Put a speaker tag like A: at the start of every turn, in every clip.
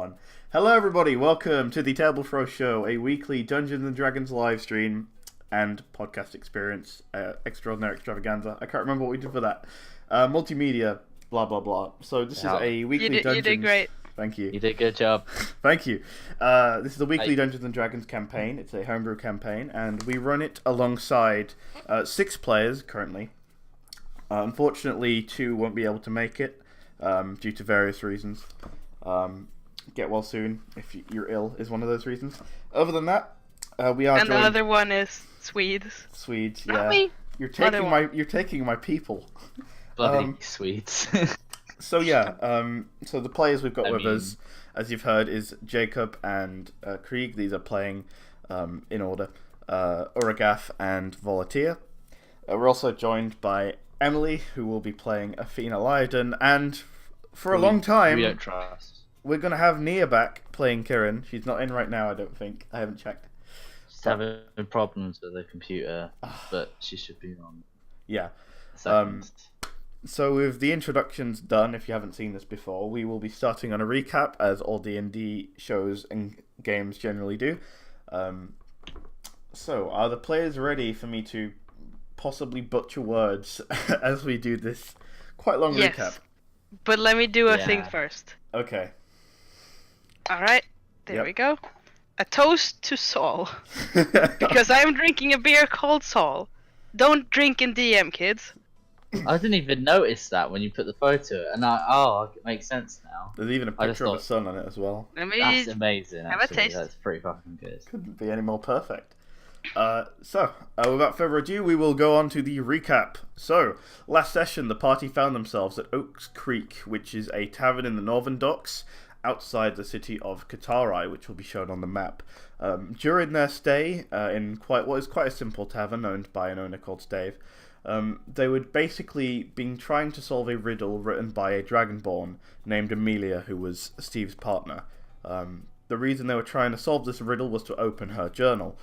A: one. Hello everybody, welcome to the Table Throw Show, a weekly Dungeons and Dragons live stream and podcast experience, extraordinary extravaganza. I can't remember what we did for that. Multimedia, blah blah blah. So this is a weekly Dungeons...
B: You did great.
A: Thank you.
C: You did a good job.
A: Thank you. This is a weekly Dungeons and Dragons campaign. It's a homebrew campaign, and we run it alongside 6 players currently. Unfortunately, 2 won't be able to make it due to various reasons. Get well soon if you're ill is one of those reasons. Other than that, we are.
B: And the other one is Swedes.
A: Swedes,
B: Not
A: yeah.
B: me.
A: You're taking my people.
C: Bloody Swedes.
A: So yeah, so the players we've got with us, as you've heard, is Jacob and Krieg. These are playing in order. Uragath and Volatia. We're also joined by Emily, who will be playing Athena Lyodon, and for a long time,
C: we don't trust.
A: We're going to have Nia back playing Kirin. She's not in right now, I don't think. I haven't checked.
C: She's having problems with the computer, but she should be on.
A: Yeah.
C: Second.
A: So with the introductions done, if you haven't seen this before, we will be starting on a recap, as all D&D shows and games generally do. So, are the players ready for me to possibly butcher words as we do this quite long recap?
B: But let me do a thing first.
A: Okay.
B: Alright, there we go. A toast to Saul. Because I'm drinking a beer called Saul. Don't drink in DM, kids.
C: I didn't even notice that when you put the photo, and it makes sense now.
A: There's even a picture of a sun on it as well.
C: That's amazing,
B: have a taste.
C: That's pretty fucking good.
A: Couldn't be any more perfect. Without further ado, we will go on to the recap. So, last session, the party found themselves at Oaks Creek, which is a tavern in the Northern Docks, outside the city of Katarai, which will be shown on the map. During their stay in what is quite a simple tavern owned by an owner called Dave, they would basically been trying to solve a riddle written by a dragonborn named Amelia, who was Steve's partner. The reason they were trying to solve this riddle was to open her journal.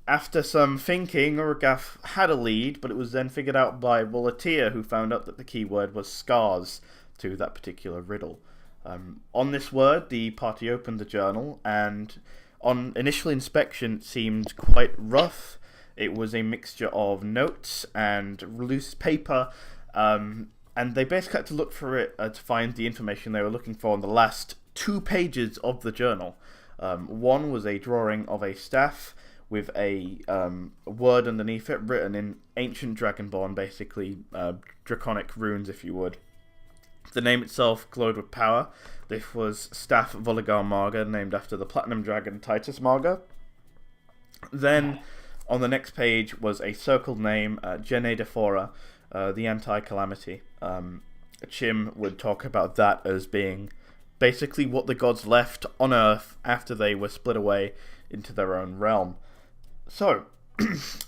A: After some thinking, Uragath had a lead, but it was then figured out by Volatia, who found out that the key word was scars to that particular riddle. On this word, the party opened the journal, and on initial inspection, it seemed quite rough. It was a mixture of notes and loose paper, and they basically had to look for it to find the information they were looking for on the last 2 pages of the journal. One was a drawing of a staff with a word underneath it written in ancient Dragonborn, basically draconic runes, if you would. The name itself glowed with power. This was Staff Voligar Marga, named after the platinum dragon Titus Marga. Then, on the next page was a circled name, Gene Defora, the Anti-Calamity. Chim would talk about that as being basically what the gods left on Earth after they were split away into their own realm. So,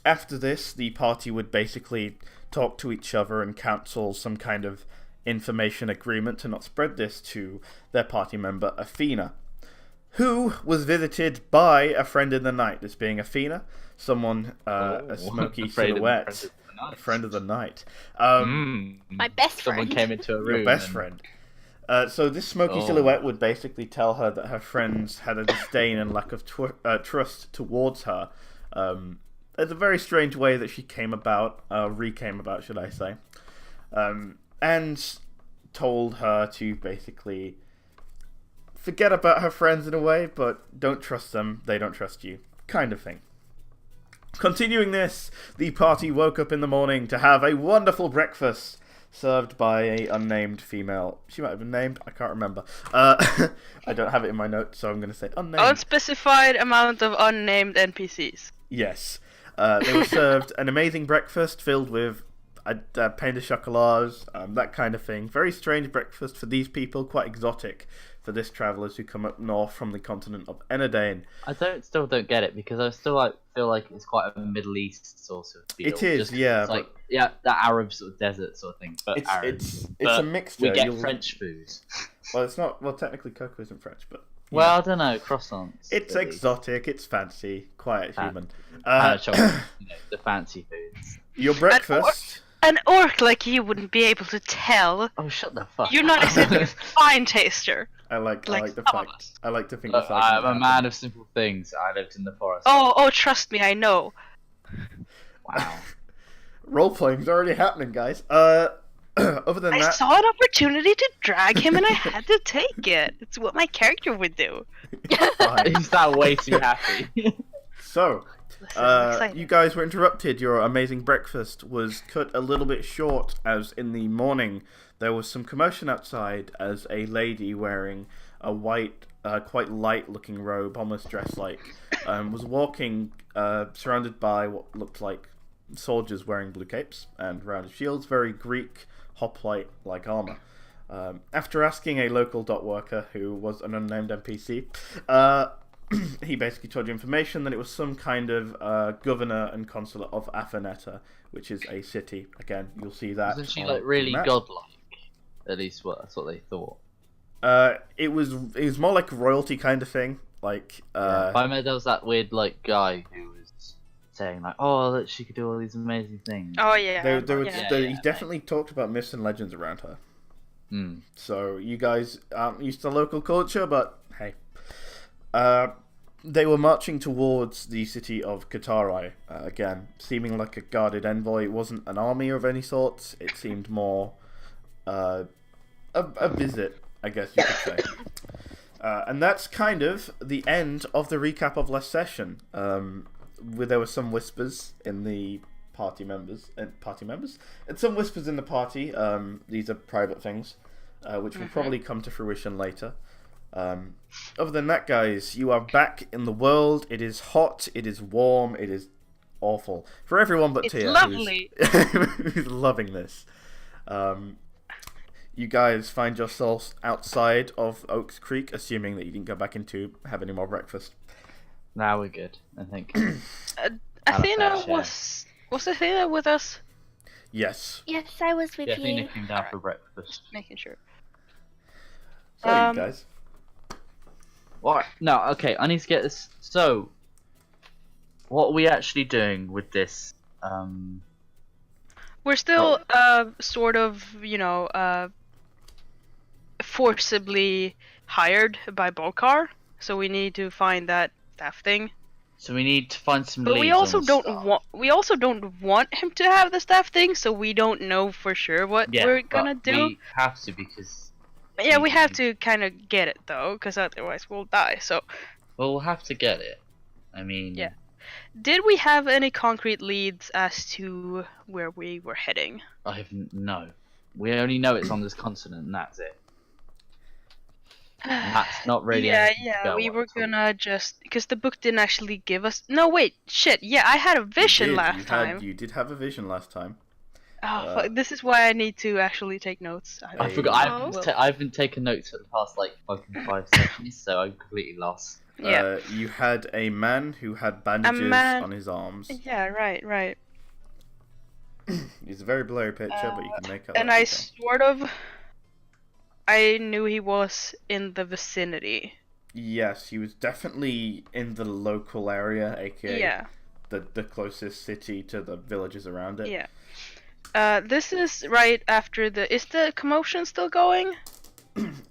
A: after this, the party would basically talk to each other and counsel some kind of information agreement to not spread this to their party member Athena, who was visited by a friend in the night, this being Athena, someone, a smoky silhouette, a friend of the night.
B: My best friend.
C: Someone came into a room.
A: Your best friend. So this smoky silhouette would basically tell her that her friends had a disdain and lack of trust towards her. It's a very strange way that she came about, recame about, should I say. And told her to basically forget about her friends in a way, but don't trust them, they don't trust you, kind of thing. Continuing this, the party woke up in the morning to have a wonderful breakfast served by a unnamed female. She might have been named, I can't remember. I don't have it in my notes, so I'm going to say unnamed.
B: Unspecified amount of unnamed NPCs.
A: Yes. They were served an amazing breakfast filled with pain de chocolats, that kind of thing. Very strange breakfast for these people, quite exotic for this travellers who come up north from the continent of Enadane.
C: I still don't get it, because I still feel like it's quite a Middle East sort of feel.
A: It is, yeah.
C: It's that Arab sort of desert sort of thing, but
A: it's a mixture.
C: We get French food.
A: Well, it's not. Well, technically, cocoa isn't French, but
C: well, I don't know. Croissants.
A: It's really exotic. It's fancy. Quite human.
C: Chocolate, the fancy foods.
A: Your breakfast
B: An orc like you wouldn't be able to tell.
C: Oh, shut the fuck
B: You're
C: up.
B: not exactly a fine taster.
A: I like the
B: some of
A: fact.
B: us.
A: I like to think
C: Look,
A: this argument
C: I'm a man
A: happened.
C: of simple things. I lived in the forest.
B: Oh, trust me, I know.
C: Wow.
A: Role playing's already happening, guys. Other than
B: I
A: that,
B: saw an opportunity to drag him and I had to take it. It's what my character would do.
A: fine.
C: He's that way too happy.
A: So,
B: Listen, I'm excited.
A: you guys were interrupted. Your amazing breakfast was cut a little bit short, as in the morning there was some commotion outside as a lady wearing a white, quite light-looking robe, almost dress-like, was walking, surrounded by what looked like soldiers wearing blue capes and rounded shields, very Greek hoplite-like armor. After asking a local dot worker, who was an unnamed NPC, he basically told you information that it was some kind of governor and consulate of Afaneta, which is a city. Again, you'll see that.
C: Isn't she
A: on
C: like really
A: the map.
C: godlike? At least that's what they thought.
A: It was more like a royalty kind of thing. Like,
C: I mean, there was that weird like guy who was saying like, "Oh, that she could do all these amazing things."
B: Oh yeah.
A: he definitely talked about myths and legends around her.
C: Hmm.
A: So you guys aren't used to local culture, but hey. They were marching towards the city of Katarai, again, seeming like a guarded envoy. It wasn't an army of any sort. It seemed more a visit, I guess you could say. And that's kind of the end of the recap of last session. Where there were some whispers in the party members, and some whispers in the party. These are private things, which will probably come to fruition later. Other than that, guys, you are back in the world. It is hot, it is warm, it is awful. For everyone but
B: It's
A: Tia,
B: lovely.
A: who's loving this. You guys find yourselves outside of Oaks Creek, assuming that you didn't go back in to have any more breakfast.
C: Now we're good, I think.
B: Athena
C: Yeah.
B: was Athena with us?
A: Yes.
D: Yes, I was with
C: Yeah,
D: you.
C: Athena came down for breakfast.
B: Making sure.
A: So, you guys.
C: What? No, okay, I need to get this. So, what are we actually doing with this?
B: We're still sort of, forcibly hired by Bolkar, so we need to find that staff thing.
C: So we need to find some
B: But
C: leads.
B: we also
C: on the
B: don't
C: staff.
B: want want him to have the staff thing, so we don't know for sure what
C: Yeah,
B: we're
C: but
B: gonna do.
C: We have to because.
B: Yeah, we have to kind of get it though, because otherwise we'll die. So,
C: Well, we'll have to get it. I mean.
B: Yeah. Did we have any concrete leads as to where we were heading?
C: I have no. We only know it's on this continent, and that's it. And that's not really. anything to go
B: We
C: on
B: were
C: at all.
B: gonna just because the book didn't actually give us. No, wait, shit. Yeah, I had a vision last time.
A: You did have a vision last time.
B: Oh, fuck. This is why I need to actually take notes.
C: I
A: Hey.
C: forgot.
B: Oh.
C: I've been taking notes for the past like fucking 5 sessions, so I'm completely lost.
B: Yeah.
A: You had a man who had bandages
B: man-
A: on his arms.
B: Yeah, right.
A: It's a very blurry picture, but you can make out.
B: And
A: that
B: I
A: detail.
B: I knew he was in the vicinity.
A: Yes, he was definitely in the local area, aka
B: Yeah.
A: the closest city to the villages around it.
B: Yeah. This is right after is the commotion still going?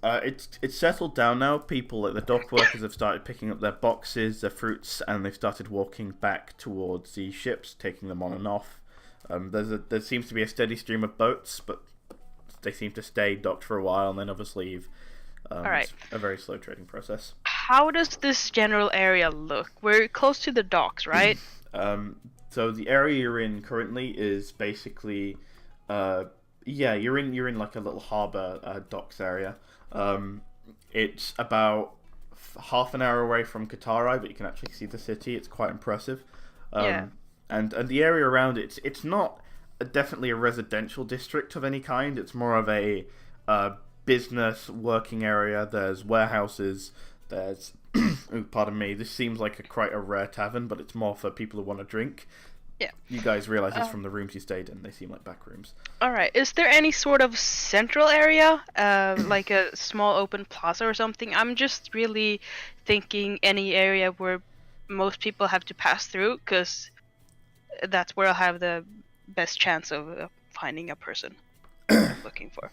A: It's settled down now. People, like the dock workers, have started picking up their boxes, their fruits, and they've started walking back towards the ships, taking them on and off. There seems to be a steady stream of boats, but they seem to stay docked for a while and then obviously leave.
B: Alright.
A: It's a very slow trading process.
B: How does this general area look? We're close to the docks, right?
A: So the area you're in currently is basically, you're in like a little harbour docks area. It's about half an hour away from Katarai, but you can actually see the city. It's quite impressive.
B: Yeah.
A: And the area around it's not definitely a residential district of any kind. It's more of a business working area. There's warehouses. There's ooh, pardon me. This seems like quite a rare tavern, but it's more for people who want to drink.
B: Yeah.
A: You guys realize this from the rooms you stayed in. They seem like back rooms.
B: Alright, is there any sort of central area? Like a small open plaza or something? I'm just really thinking any area where most people have to pass through, because that's where I'll have the best chance of finding a person I'm looking for.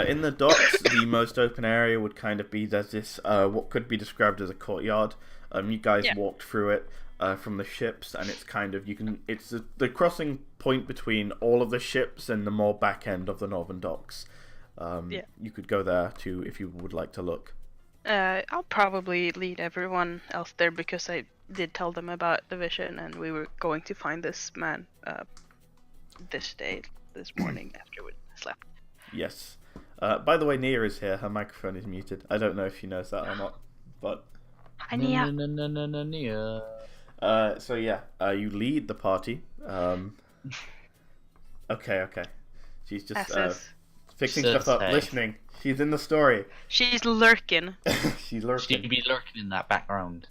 A: In the docks, the most open area would kind of be there's this what could be described as a courtyard. You guys walked through it from the ships, and it's kind of it's the crossing point between all of the ships and the more back end of the northern docks. You could go there too if you would like to look.
B: I'll probably lead everyone else there because I did tell them about the vision, and we were going to find this man this morning after we slept.
A: Yes. By the way, Nia is here. Her microphone is muted. I don't know if she knows that or not, but...
B: Hi, Nia.
C: Nia.
A: So yeah, you lead the party. Okay. She's just fixing stuff up, listening. She's in the story.
B: She's lurking.
A: She's lurking.
C: She'd be lurking in that background.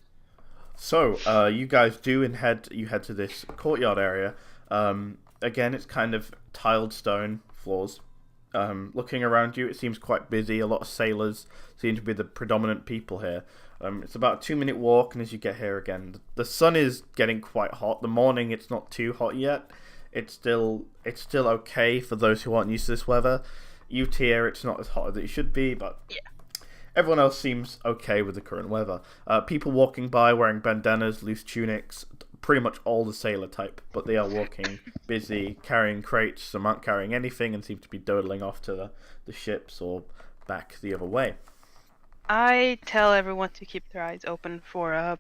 A: So, you guys head to this courtyard area. Again, it's kind of tiled stone floors. Looking around you, it seems quite busy. A lot of sailors seem to be the predominant people here. It's about a 2-minute walk, and as you get here again, the sun is getting quite hot. The morning, it's not too hot yet. It's still okay for those who aren't used to this weather. Out here, it's not as hot as it should be, but everyone else seems okay with the current weather. People walking by wearing bandanas, loose tunics, pretty much all the sailor type, but they are walking busy, carrying crates. Some aren't carrying anything and seem to be dawdling off to the ships or back the other way.
B: I tell everyone to keep their eyes open for a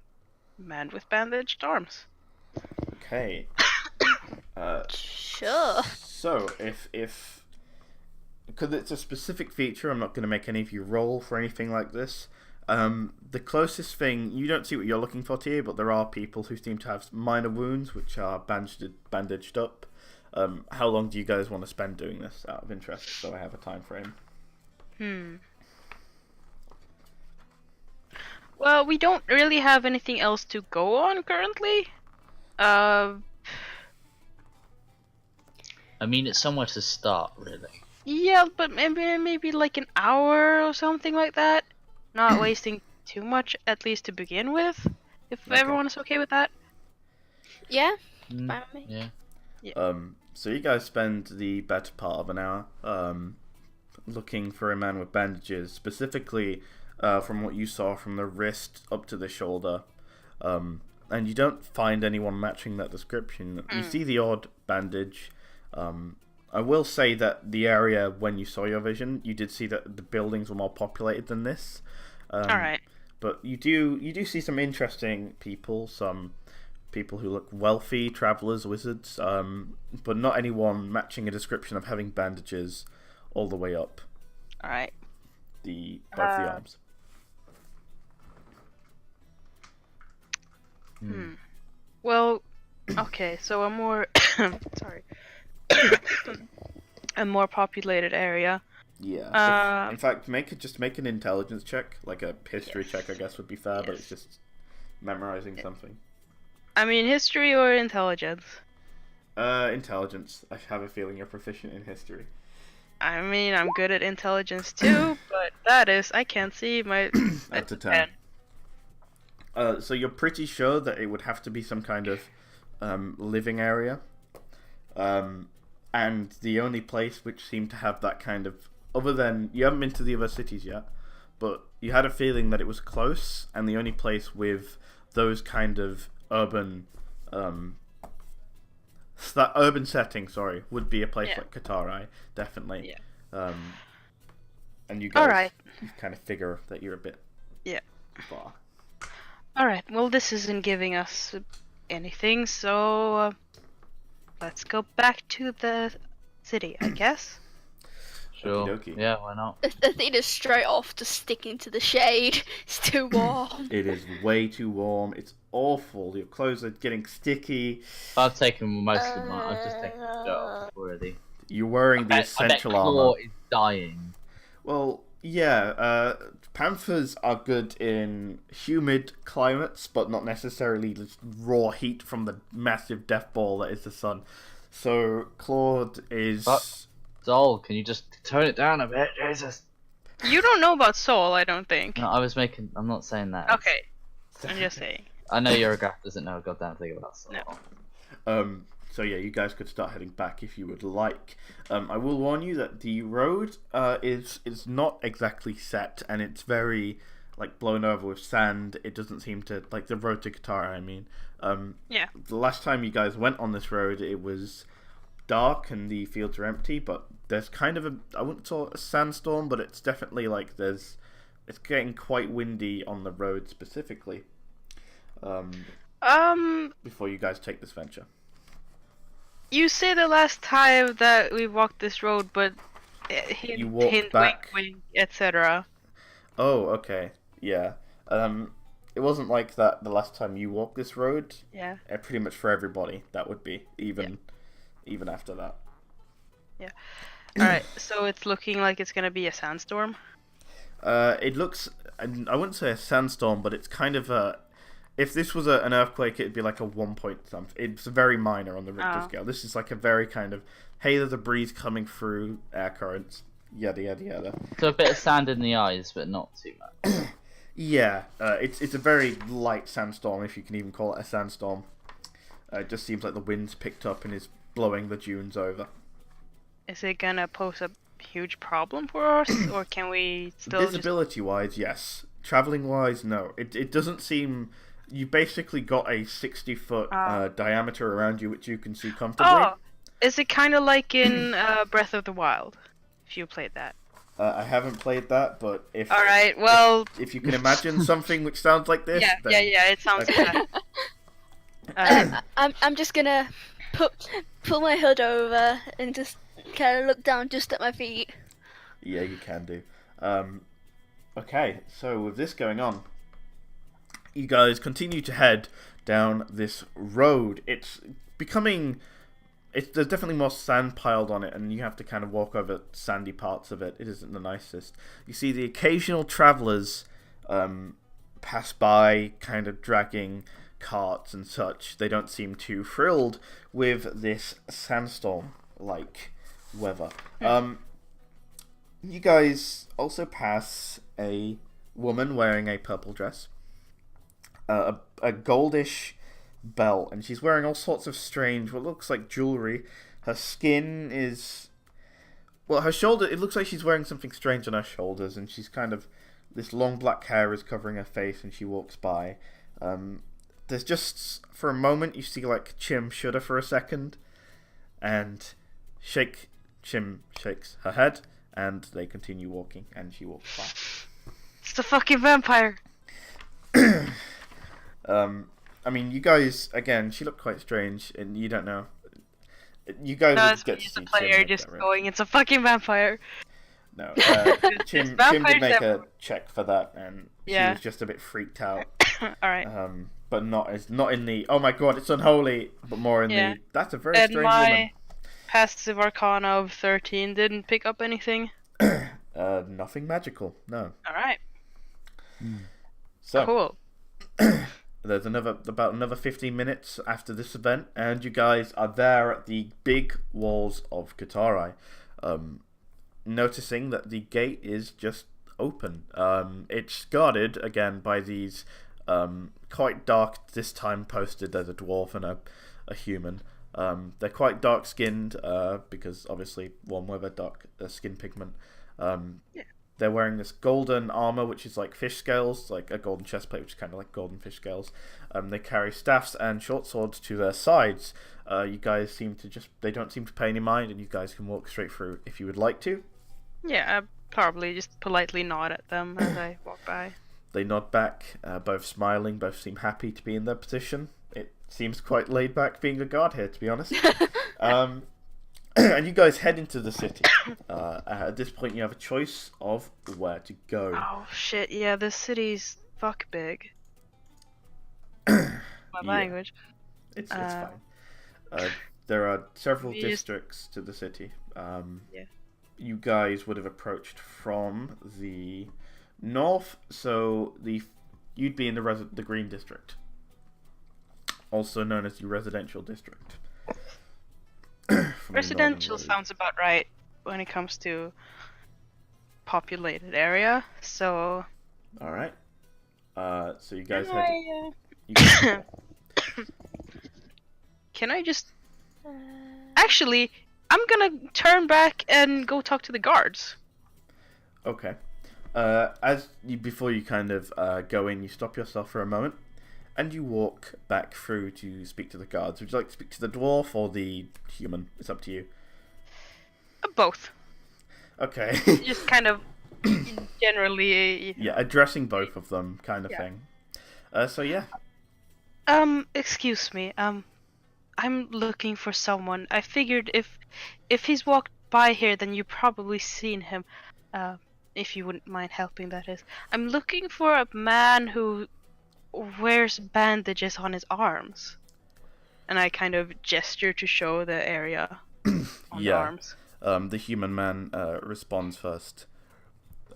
B: man with bandaged arms.
A: Okay.
D: Sure.
A: So, if because it's a specific feature, I'm not going to make any of you roll for anything like this. The closest thing, you don't see what you're looking for here, but there are people who seem to have minor wounds which are bandaged up. How long do you guys want to spend doing this, out of interest, so I have a time frame?
B: Well, we don't really have anything else to go on currently.
C: I mean, it's somewhere to start, really.
B: Yeah, but maybe like an hour or something like that. Not wasting too much, at least to begin with. If everyone is okay with that.
D: Yeah. Fine with me.
C: Yeah.
A: So you guys spend the better part of an hour looking for a man with bandages, specifically from what you saw from the wrist up to the shoulder. And you don't find anyone matching that description. You see the odd bandage. I will say that the area, when you saw your vision, you did see that the buildings were more populated than this.
B: Alright.
A: But you do see some interesting people, some people who look wealthy, travelers, wizards, but not anyone matching a description of having bandages all the way up.
B: Alright.
A: Both the arms.
B: Well, okay, so a more a more populated area.
A: Yeah. In fact, make an intelligence check, like a history check, I guess would be fair, but it's just memorizing something.
B: I mean, history or intelligence?
A: Intelligence. I have a feeling you're proficient in history.
B: I mean, I'm good at intelligence too, but I can't see my...
A: That's a 10. So you're pretty sure that it would have to be some kind of living area. And the only place which seemed to have that kind of... Other than... You haven't been to the other cities yet, but you had a feeling that it was close, and the only place with those kind of urban... that urban setting, would be a place like Qatari, definitely. Yeah. And you guys kind of figure that you're a bit far.
B: Alright, well this isn't giving us anything, so let's go back to the city, I guess.
C: Sure.
A: Okey-dokey.
C: Yeah, why not?
D: The thing is straight off to sticking to the shade. It's too warm.
A: It is way too warm. It's awful. Your clothes are getting sticky.
C: I've taken most of mine. I've just taken the shirt off already.
A: You're wearing the essential armor.
C: Claw is dying.
A: Well, yeah. Panthers are good in humid climates, but not necessarily just raw heat from the massive death ball that is the sun. So Claude is.
C: Sol, can you just tone it down a bit? Jesus.
B: You don't know about Soul, I don't think.
C: No, I'm not saying that.
B: Okay. I'm just saying.
C: I know Eurograph doesn't know a goddamn thing about Sol.
B: No.
A: So yeah, you guys could start heading back if you would like. I will warn you that the road is not exactly set, and it's very like blown over with sand. It doesn't seem to like the road to Qatar. I mean,
B: Yeah.
A: the last time you guys went on this road, it was dark and the fields are empty. But there's kind of I wouldn't call it a sandstorm, but it's definitely like it's getting quite windy on the road specifically. Before you guys take this venture.
B: You say the last time that we walked this road, but hint,
A: You walked
B: hint,
A: back.
B: wink, wink, etc.
A: Oh, okay. Yeah. It wasn't like that the last time you walked this road.
B: Yeah.
A: Pretty much for everybody, that would be even after that.
B: Yeah. All right. So it's looking like it's gonna be a sandstorm.
A: It looks. I wouldn't say a sandstorm, but it's kind of a. If this was an earthquake, it'd be like a 1 point something. It's very minor on the Richter scale. This is like a very kind of, hey, there's a breeze coming through, air currents, yada yada yada.
C: So a bit of sand in the eyes, but not too much.
A: Yeah, it's a very light sandstorm, if you can even call it a sandstorm. It just seems like the wind's picked up and is blowing the dunes over.
B: Is it gonna pose a huge problem for us, or can we still
A: Visibility-wise, yes. Traveling-wise, no. It doesn't seem... You basically got a 60-foot diameter around you, which you can see comfortably.
B: Oh, is it kind of like in Breath of the Wild? If you played that.
A: I haven't played that, but if...
B: All right, well...
A: If you can imagine something which sounds like this...
B: Yeah,
A: then...
B: yeah, it sounds like that.
D: I'm just gonna pull my hood over and just kind of look down just at my feet.
A: Yeah, you can do. Okay, so with this going on, you guys continue to head down this road. It's becoming... There's definitely more sand piled on it, and you have to kind of walk over sandy parts of it. It isn't the nicest. You see the occasional travellers pass by, kind of dragging carts and such. They don't seem too thrilled with this sandstorm-like weather. You guys also pass a woman wearing a purple dress, a goldish belt, and she's wearing all sorts of strange, what looks like jewelry. Her skin is... Well, her shoulder, it looks like she's wearing something strange on her shoulders, and she's kind of... This long black hair is covering her face, and she walks by. There's just, for a moment, you see, like, Chim shudder for a second, and Chim shakes her head, and they continue walking, and she walks by.
B: It's the fucking vampire!
A: I mean, you guys, again, she looked quite strange, and you don't know. You guys
B: No,
A: would
B: it's
A: get
B: me
A: to
B: as
A: see
B: a player
A: Chim
B: just
A: make that, right?
B: going, it's a fucking vampire!
A: No, Chim did
B: vampires
A: make a
B: everywhere.
A: check for that, and
B: Yeah.
A: she was just a bit freaked out.
B: Alright.
A: But not in the, oh my god, it's unholy, but more in
B: Yeah.
A: the, that's a very
B: And
A: strange
B: my passive arcana of 13 didn't pick up anything.
A: woman. Nothing magical, no.
B: Alright.
A: So,
B: Cool.
A: there's about another 15 minutes after this event, and you guys are there at the big walls of Katarai, noticing that the gate is just open. It's guarded again by these quite dark, this time posted there's a dwarf and a human. They're quite dark skinned because obviously one with a dark skin pigment. They're wearing this golden armor, which is like fish scales, like a golden chest plate, which is kind of like golden fish scales. They carry staffs and short swords to their sides. You guys they don't seem to pay any mind, and you guys can walk straight through if you would like to.
B: Yeah, I probably just politely nod at them as I walk by.
A: They nod back, both smiling, both seem happy to be in their position. It seems quite laid back being a guard here, to be honest. And you guys head into the city. At this point, you have a choice of where to go.
B: Oh shit, yeah, this city's fuck big. My language.
A: It's fine. There are several
B: We just-
A: districts to the city.
B: Yeah.
A: You guys would have approached from the north, so you'd be in the Green District, also known as the Residential District. From the
B: Residential
A: northern road.
B: sounds about right when it comes to populated area, so...
A: All right. So you guys
B: Can
A: head.
B: I,
A: You guys,
B: Can I just Actually, I'm gonna turn back and go talk to the guards.
A: Okay. Before you kind of go in, you stop yourself for a moment, and you walk back through to speak to the guards. Would you like to speak to the dwarf or the human? It's up to you.
B: Both.
A: Okay.
B: Just kind of generally.
A: Yeah, addressing both of them, kind of
B: Yeah.
A: thing. So yeah.
B: Excuse me. I'm looking for someone. I figured if he's walked by here, then you've probably seen him. If you wouldn't mind helping, that is. I'm looking for a man who wears bandages on his arms. And I kind of gesture to show the area on the
A: Yeah.
B: arms.
A: The human man responds first.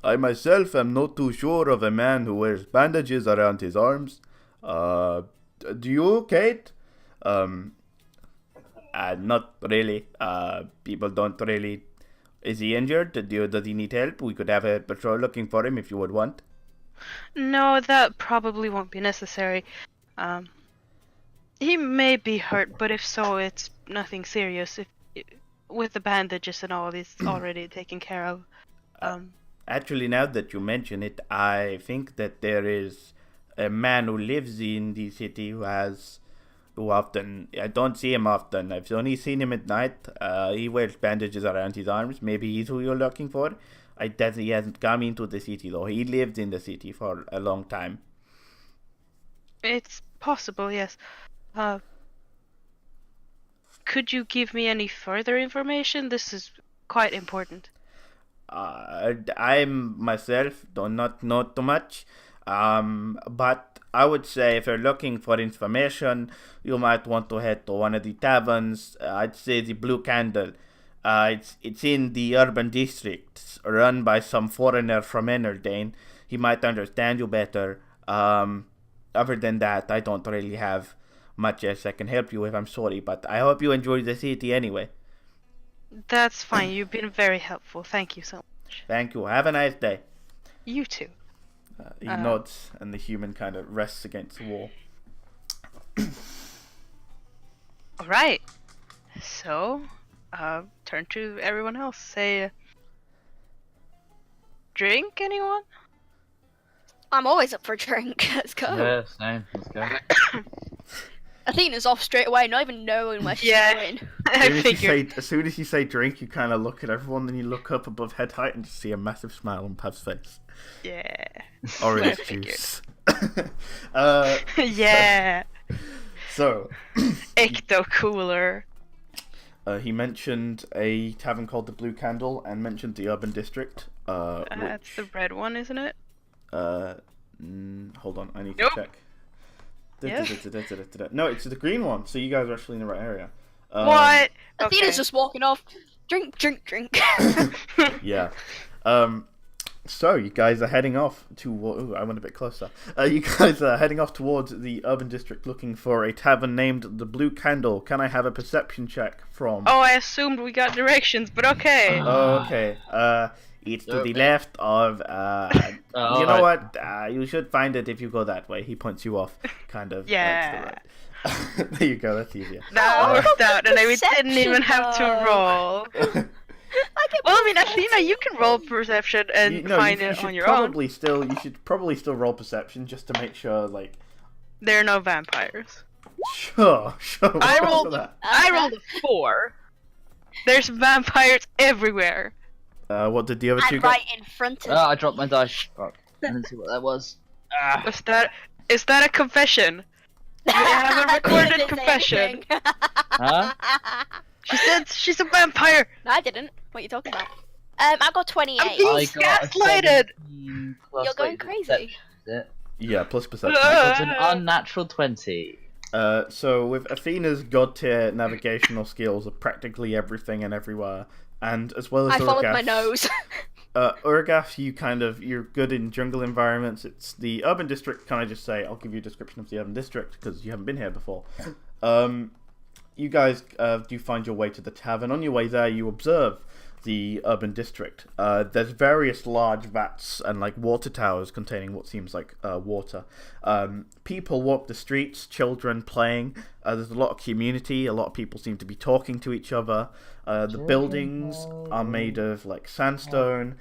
A: I myself am not too sure of a man who wears bandages around his arms. Do you, Kate? Not really. People don't really. Is he injured? Does he need help? We could have a patrol looking for him if you would want.
B: No, that probably won't be necessary. He may be hurt, but if so, it's nothing serious. With the bandages and all, it's already taken care of.
A: Actually, now that you mention it, I think that there is a man who lives in the city who often, I don't see him often. I've only seen him at night. He wears bandages around his arms. Maybe he's who you're looking for. He hasn't come into the city though. He lived in the city for a long time.
B: It's possible, yes. Could you give me any further information? This is quite important.
A: I'm myself do not know too much, but I would say if you're looking for information, you might want to head to one of the taverns. I'd say the Blue Candle. It's in the urban district, run by some foreigner from Enerdane. He might understand you better. Other than that, I don't really have much else I can help you with. I'm sorry, but I hope you enjoy the city anyway.
B: That's fine. You've been very helpful. Thank you so much.
A: Thank you. Have a nice day.
B: You too.
A: He nods, and the human kind of rests against the wall.
B: All right. So, turn to everyone else. Say, drink, anyone?
D: I'm always up for a drink. Let's go.
C: Yeah, same. Let's go.
D: Athena's off straight away, not even knowing where she's
B: Yeah.
D: going.
B: I figured.
A: As soon as you say drink, you kind of look at everyone, then you look up above head height and just see a massive smile on Pav's face.
B: Yeah.
A: Orange
B: I figured.
A: juice.
B: Yeah.
A: So,
B: Ecto cooler.
A: he mentioned a tavern called the Blue Candle and mentioned the Urban District.
B: That's the red one, isn't it?
A: Hold on, I need
B: Nope.
A: to check.
B: Yeah.
A: No, it's the green one, so you guys are actually in the right area.
B: What?
D: Athena's just walking off. Drink, drink, drink.
A: Yeah. So you guys are heading off to. Ooh, I went a bit closer. You guys are heading off towards the urban district, looking for a tavern named the Blue Candle. Can I have a perception check from?
B: Oh, I assumed we got directions, but okay.
A: Okay. It's to the left of. You know what? You should find it if you go that way. He points you off, kind of.
B: Yeah.
A: To the right. There you go. That's easier.
B: That worked out, and we didn't
D: Perception,
B: even have to
D: though.
B: roll. Well, I mean, Athena, you can roll perception and find it on your own.
A: You should probably still roll perception just to make sure, like.
B: There are no vampires.
A: Sure.
B: I
A: roll
B: rolled.
A: that.
B: I rolled a 4. There's vampires everywhere.
A: What did the other two
D: And
A: get?
D: right in front of
C: I dropped my dice. Fuck. I didn't see what that was.
B: Is that a confession? We have a recorded
D: Didn't say
B: confession.
D: anything.
C: Huh?
B: She said she's a vampire.
D: No, I didn't. What are you talking about? I got 28.
B: I'm being
C: I got a
B: gaslighted.
C: 17 plus
D: You're going
C: wait,
D: crazy.
C: perception, is it?
A: Yeah, plus perception.
C: I got an unnatural 20.
A: So with Athena's god tier navigational skills of practically everything and everywhere, and as well as
D: I followed
A: Urgath,
D: my nose.
A: Urgath, you're good in jungle environments. It's the urban district. Can I just say I'll give you a description of the urban district because you haven't been here before. You guys do find your way to the tavern. On your way there, you observe the urban district. There's various large vats and like water towers containing what seems like water. People walk the streets, children playing. There's a lot of community. A lot of people seem to be talking to each other. The buildings are made of like sandstone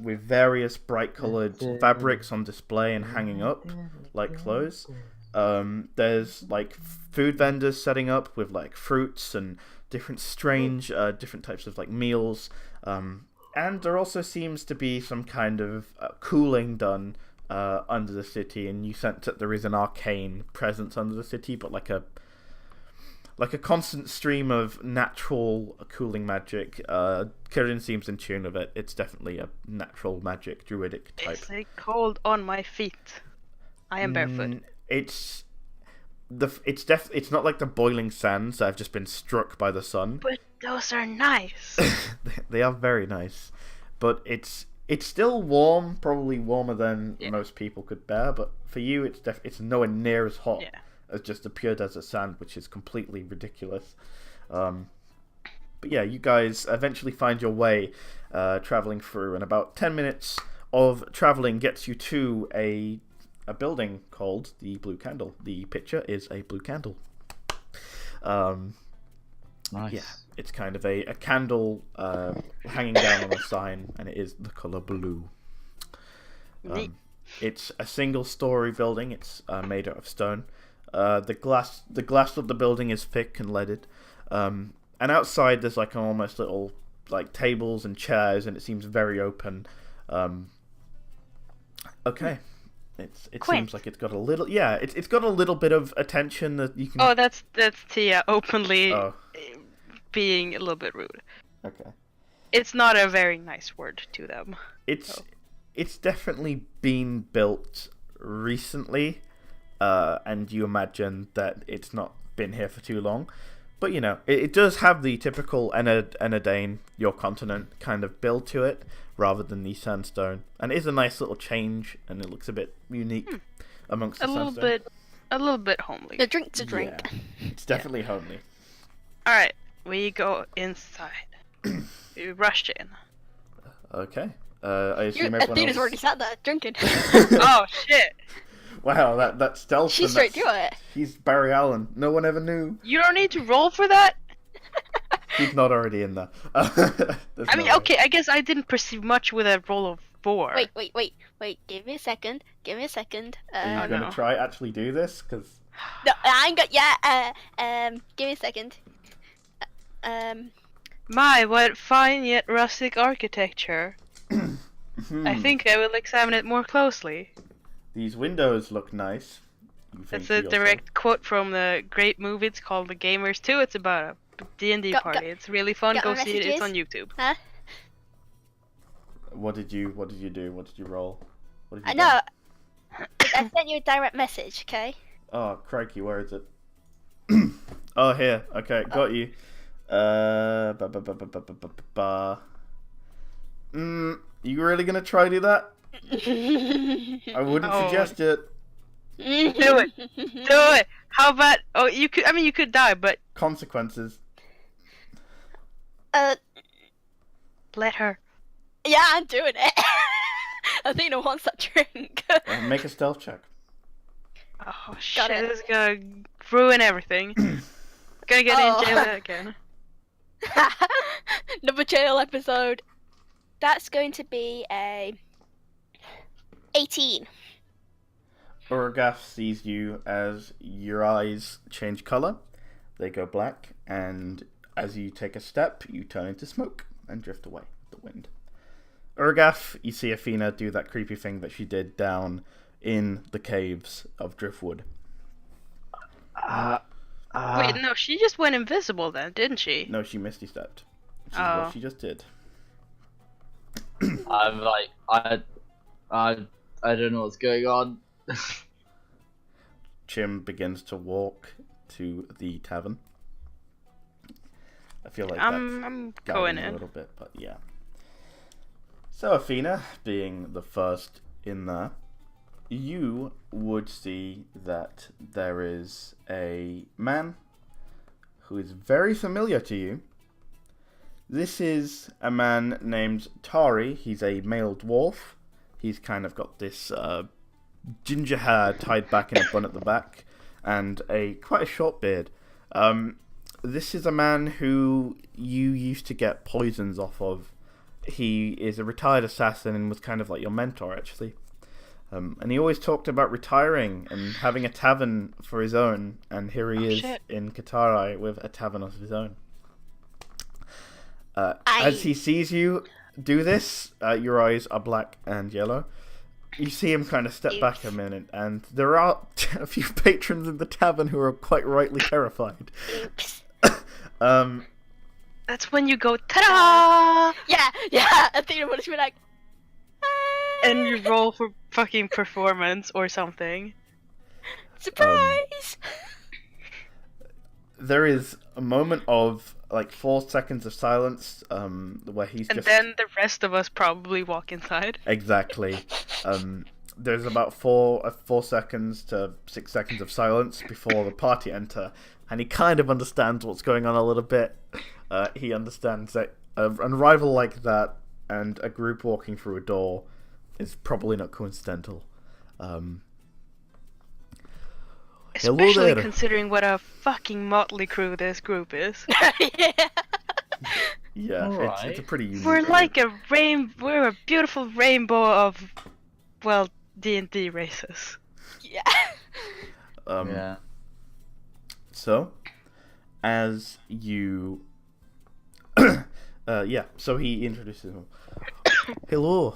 A: with various bright coloured fabrics on display and hanging up like clothes. There's like food vendors setting up with like fruits and different strange different types of like meals, and there also seems to be some kind of cooling done under the city, and you sense that there is an arcane presence under the city, but like a constant stream of natural cooling magic. Kirin seems in tune with it. It's definitely a natural magic druidic type.
B: It's like cold on my feet. I am barefoot.
A: It's not like the boiling sands that have just been struck by the sun.
B: But those are nice.
A: They are very nice, but it's still warm, probably warmer than most people could bear. But for you, it's nowhere near as hot as just the pure desert sand, which is completely ridiculous. But yeah, you guys eventually find your way traveling through, and about 10 minutes of traveling gets you to a building called the Blue Candle. The picture is a blue candle.
C: Nice.
A: Yeah, it's kind of a candle hanging down on a sign, and it is the color blue. It's a single-story building. It's made out of stone. The glass of the building is thick and leaded. And outside there's like almost little like tables and chairs, and it seems very open. Okay. It seems like it's got a little it's got a little bit of attention that you can.
B: Oh, that's Tia openly being a little bit rude.
A: Okay.
B: It's not a very nice word to them.
A: It's definitely been built recently, and you imagine that it's not been here for too long. But you know, it does have the typical Enadane, your continent, kind of build to it, rather than the sandstone. And it is a nice little change, and it looks a bit unique amongst the sandstone.
B: A little bit homely.
D: A drink to drink.
A: Yeah, it's definitely homely.
B: Alright, we go inside. We rush in.
A: Okay. I assume everyone
D: Athena's
A: else...
D: already sat there drinking.
B: Oh shit!
A: Wow, that stealth.
D: She's straight to it.
A: She's Barry Allen. No one ever knew.
B: You don't need to roll for that?
A: He's not already in there.
B: I mean, okay, I guess I didn't perceive much with a roll of 4.
D: Wait. Give me a second.
A: Are you gonna try actually do this? Cause...
D: No, I ain't got. Yeah. Give me a second.
B: My, what fine yet rustic architecture. I think I will examine it more closely.
A: These windows look nice.
B: That's a direct quote from the great movie. It's called The Gamers 2. It's about a D&D party. It's really fun. Go see it. It's on YouTube.
D: Huh?
A: What did you do? What did you roll? What did you
D: No. I sent you a direct message, okay?
A: Oh, crikey, where is it? Oh, here. Okay, got you. You really gonna try to do that? I wouldn't suggest it.
B: Do it. Do it. How about? Oh, you could. I mean, you could die, but
A: Consequences.
B: let her.
D: Yeah, I'm doing it. Athena wants that drink.
A: Make a stealth check.
B: Oh shit! This is gonna ruin everything. Gonna get in jail again.
D: Another jail episode. That's going to be a 18.
A: Urgaf sees you as your eyes change colour. They go black, and as you take a step, you turn into smoke and drift away with the wind. Urgaf, you see Athena do that creepy thing that she did down in the caves of Driftwood.
B: Wait, no, she just went invisible then, didn't she?
A: No, she misty stepped. Which is what she just did.
C: I'm like, I don't know what's going on.
A: Chim begins to walk to the tavern. I feel like
B: I'm
A: that's
B: going
A: a
B: in
A: little bit, but yeah. So Athena, being the first in there, you would see that there is a man who is very familiar to you, This is a man named Tari. He's a male dwarf. He's kind of got this ginger hair tied back in a bun at the back, and quite a short beard. This is a man who you used to get poisons off of. He is a retired assassin and was kind of like your mentor, actually. And he always talked about retiring and having a tavern for his own, and here he is
B: shit.
A: in Katari with a tavern of his own. As he sees you do this, your eyes are black and yellow. You see him kind of step back a minute, and there are a few patrons in the tavern who are quite rightly terrified.
D: Oops.
B: That's when you go ta-da,
D: Yeah. I think everyone's be like,
B: and you roll for fucking performance or something.
D: surprise!
A: There is a moment of like 4 seconds of silence, where he's
B: And
A: just
B: then the rest of us probably walk inside.
A: exactly. There's about 4 seconds to 6 seconds of silence before the party enter, and he kind of understands what's going on a little bit. He understands that an arrival like that and a group walking through a door is probably not coincidental. Hello
B: Especially
A: there.
B: considering what a fucking motley crew this group is.
D: Yeah.
A: Yeah, it's a
C: Alright.
A: pretty unique
B: We're
A: group.
B: like we're a beautiful rainbow of, well, D&D races.
D: Yeah.
C: Yeah.
A: So, as you... so he introduces him. Hello.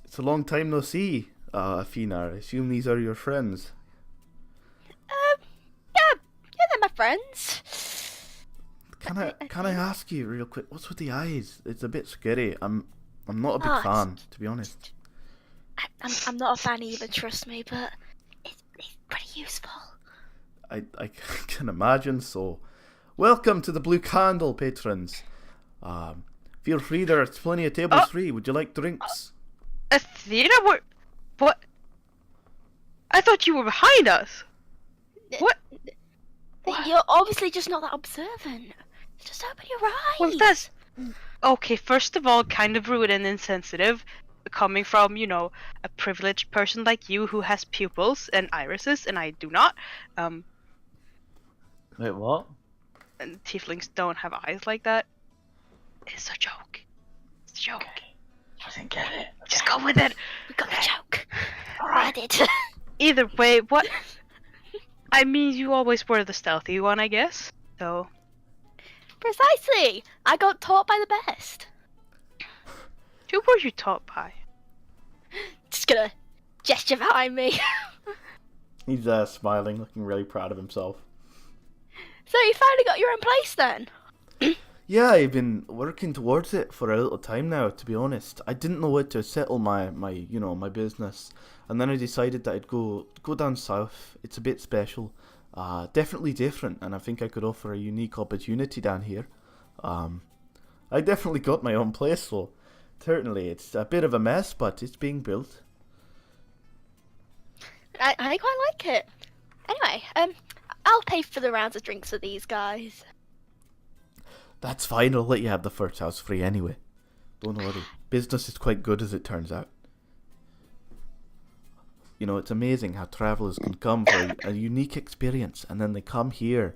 A: It's a long time no see, Athena. I assume these are your friends.
D: Yeah, they're my friends.
A: Can I ask you real quick, what's with the eyes? It's a bit scary. I'm not a big
D: Oh,
A: fan, to be honest.
D: I'm not a fan either, trust me, but it's pretty useful.
A: I can imagine so. Welcome to the Blue Candle, patrons. Feel free, there's plenty of tables free. Would you like drinks?
B: Athena, what? I thought you were behind us. What?
D: You're obviously just not that observant. Just open your eyes.
B: Well, that's okay. First of all, kind of rude and insensitive, coming from a privileged person like you who has pupils and irises, and I do not.
C: Wait, what?
B: And tieflings don't have eyes like that. It's a joke. It's a joke.
C: I didn't get it.
B: Just go with it.
D: We got the joke.
C: Alright.
D: I did.
B: Either way, what? I mean, you always were the stealthy one, I guess. So
D: Precisely. I got taught by the best.
B: who were you taught by?
D: Just gonna gesture behind me.
A: He's smiling, looking really proud of himself.
D: So you finally got your own place then?
A: Yeah, I've been working towards it for a little time now, to be honest. I didn't know where to settle my business, and then I decided that I'd go down south. It's a bit special, definitely different, and I think I could offer a unique opportunity down here. I definitely got my own place, so certainly it's a bit of a mess, but it's being built.
D: I quite like it. Anyway, I'll pay for the rounds of drinks for these guys.
A: That's fine, I'll let you have the first house free anyway. Don't worry. Business is quite good as it turns out. You know, it's amazing how travellers can come for a unique experience, and then they come here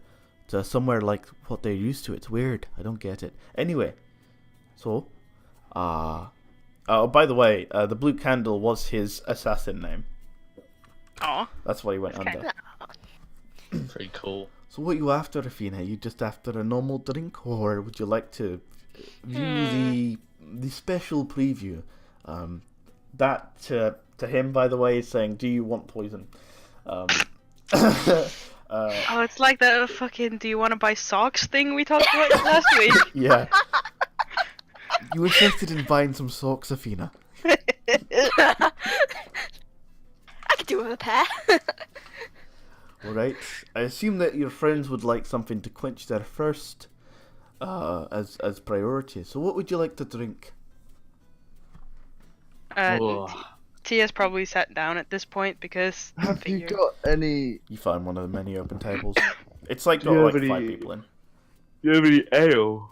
A: to somewhere like what they're used to. It's weird. I don't get it. Anyway, so, oh, by the way, the Blue Candle was his assassin name.
B: Aw.
A: That's why he went
B: Okay.
A: under.
C: Pretty cool.
A: So what are you after, Rafina? You just after a normal drink, or would you like to view the special preview? That to him, by the way, is saying, "Do you want poison?"
B: Oh, it's like that fucking "do you want to buy socks" thing we talked about last week.
A: Yeah. You interested in buying some socks, Athena?
D: I could do with a pair.
A: Alright. I assume that your friends would like something to quench their thirst as priority. So what would you like to drink?
C: Whoa.
B: Tia's probably sat down at this point because
E: Have you
B: figure-
E: got any?
A: You found one of the many open tables. It's like
E: Do
A: got
E: you
A: like
E: have
A: 5
E: any-
A: people in.
E: Do you have any ale?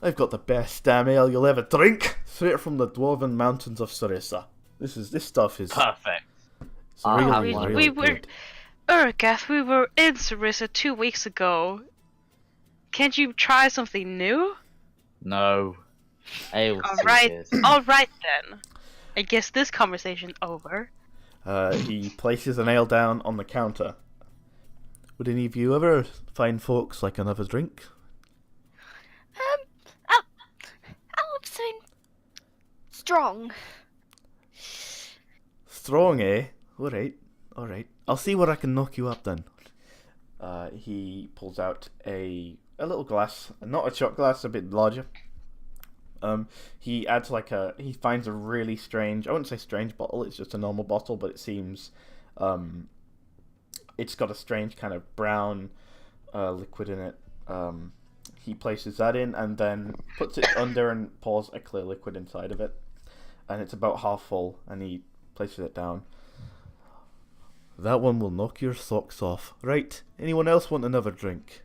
A: I've got the best damn ale you'll ever drink, straight from the dwarven mountains of Sarissa. This stuff is
C: Perfect.
A: it's
C: Oh,
A: really,
C: we
A: really
B: were-
A: good.
B: Urgath, we were in Sarissa 2 weeks ago. Can't you try something new?
C: No. Ale
B: Alright,
C: is.
B: alright then. I guess this conversation's over.
A: He places an ale down on the counter. Would any of you ever find folks like another drink?
D: I'll have something strong.
A: Strong, eh? Alright. I'll see where I can knock you up then. He pulls out a little glass, not a shot glass, a bit larger. He adds he finds a really strange, I wouldn't say strange bottle, it's just a normal bottle, but it seems, it's got a strange kind of brown liquid in it. He places that in and then puts it under and pours a clear liquid inside of it. And it's about half full, and he places it down. That one will knock your socks off. Right, anyone else want another drink?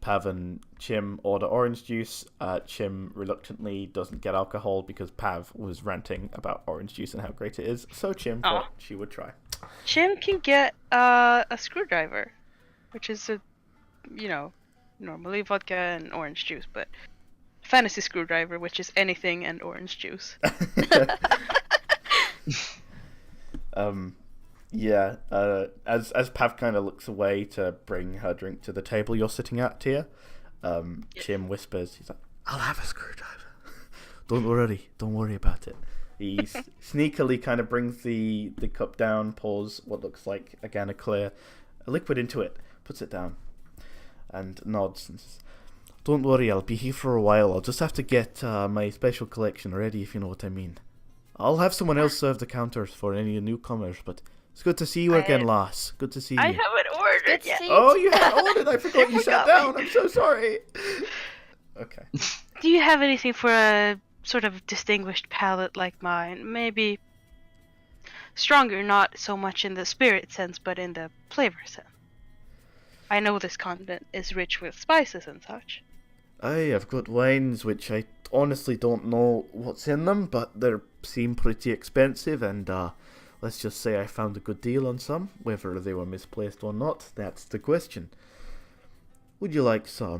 A: Pav and Chim order orange juice. Chim reluctantly doesn't get alcohol because Pav was ranting about orange juice and how great it is. So Chim thought she would try.
B: Chim can get a screwdriver, which is normally vodka and orange juice, but fantasy screwdriver, which is anything and orange juice.
A: Yeah. As Pav kind of looks away to bring her drink to the table you're sitting at, Tia, Chim whispers, he's like, "I'll have a screwdriver. Don't worry about it." He sneakily kind of brings the cup down, pours what looks like, again, a liquid into it, puts it down, and nods and says, "Don't worry, I'll be here for a while. I'll just have to get my special collection ready, if you know what I mean. I'll have someone else serve the counters for any newcomers, but it's good to see you again, lass. Good to see you."
B: I haven't ordered yet.
A: Oh, you haven't ordered? I forgot you sat down. I'm so sorry. Okay.
B: Do you have anything for a sort of distinguished palate like mine? Maybe stronger, not so much in the spirit sense, but in the flavor sense. I know this continent is rich with spices and such.
A: I've got wines which I honestly don't know what's in them, but they seem pretty expensive, and let's just say I found a good deal on some. Whether they were misplaced or not, that's the question. Would you like a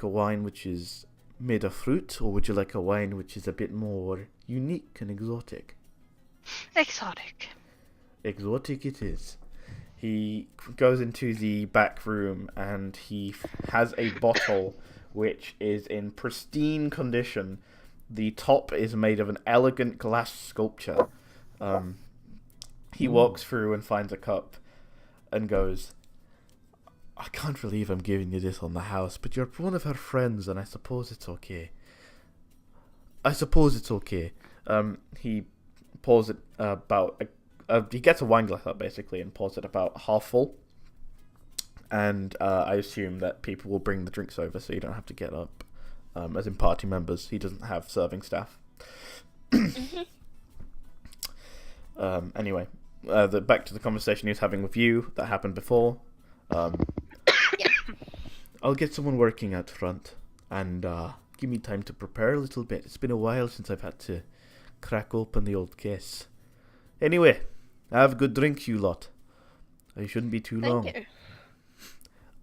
A: wine which is made of fruit, or would you like a wine which is a bit more unique and exotic?
B: Exotic.
A: Exotic it is. He goes into the back room and he has a bottle which is in pristine condition. The top is made of an elegant glass sculpture. He walks through and finds a cup and goes, "I can't believe I'm giving you this on the house, but you're one of her friends and I suppose it's okay." He pours it he gets a wine glass up basically and pours it about half full. And I assume that people will bring the drinks over so you don't have to get up. As in party members, he doesn't have serving staff. Anyway, back to the conversation he was having with you that happened before. I'll get someone working out front and give me time to prepare a little bit. It's been a while since I've had to crack open the old case. Anyway, have a good drink, you lot. I shouldn't be too long.
D: Thank you.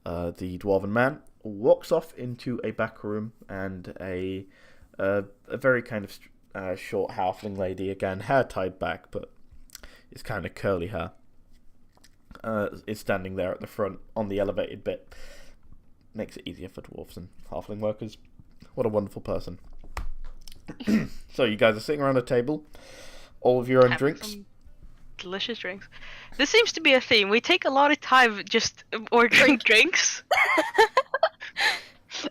A: The dwarven man walks off into a back room, and a very kind of short halfling lady, again, hair tied back, but it's kind of curly hair, is standing there at the front on the elevated bit. Makes it easier for dwarves and halfling workers. What a wonderful person. So you guys are sitting around a table, all of your own
B: Having
A: drinks.
B: some delicious drinks. This seems to be a theme. We take a lot of time just ordering drinks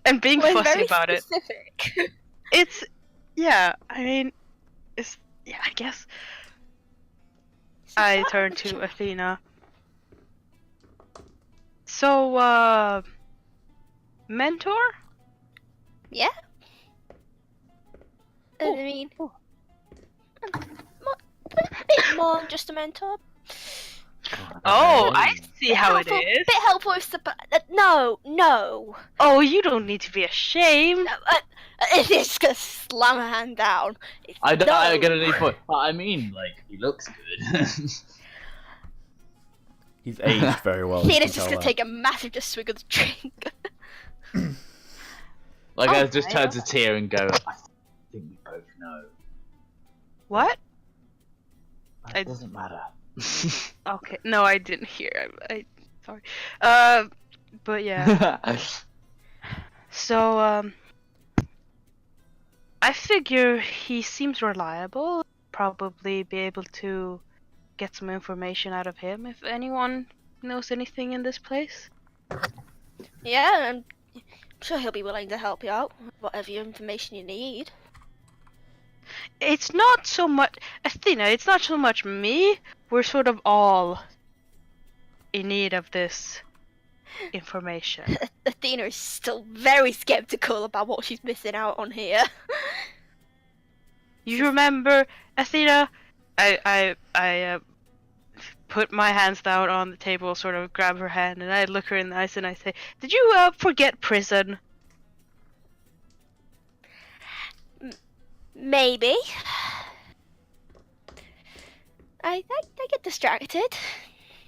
B: and being
D: We're
B: fussy
D: very
B: about it.
D: specific.
B: It's I guess. I turn to Athena. So, mentor?
D: Yeah.
B: Oh,
D: I mean,
B: oh.
D: a bit more than just a mentor.
B: Oh, I see how it
D: Bit
B: is.
D: helpful if no.
B: Oh, you don't need to be ashamed.
D: It's gonna slam a hand down.
C: I don't.
D: No.
C: I get any point. But I mean, like, he looks good.
A: He's aged very well. you
D: Theodore's
A: can
D: just
A: tell
D: gonna
A: that.
D: take a massive just swig of the drink.
C: Like, I just
B: Okay.
C: turn to Tia and go, I think we both know.
B: What?
C: It doesn't matter.
B: Okay, no, I didn't hear. I sorry. But yeah. So I figure he seems reliable. Probably be able to get some information out of him if anyone knows anything in this place.
D: Yeah, I'm sure he'll be willing to help you out with whatever information you need.
B: It's not so much Athena, it's not so much me. We're sort of all in need of this information.
D: Athena is still very skeptical about what she's missing out on here.
B: You remember, Athena? I put my hands down on the table, sort of grab her hand, and I look her in the eyes and I say, "Did you forget prison?"
D: Maybe. I get distracted.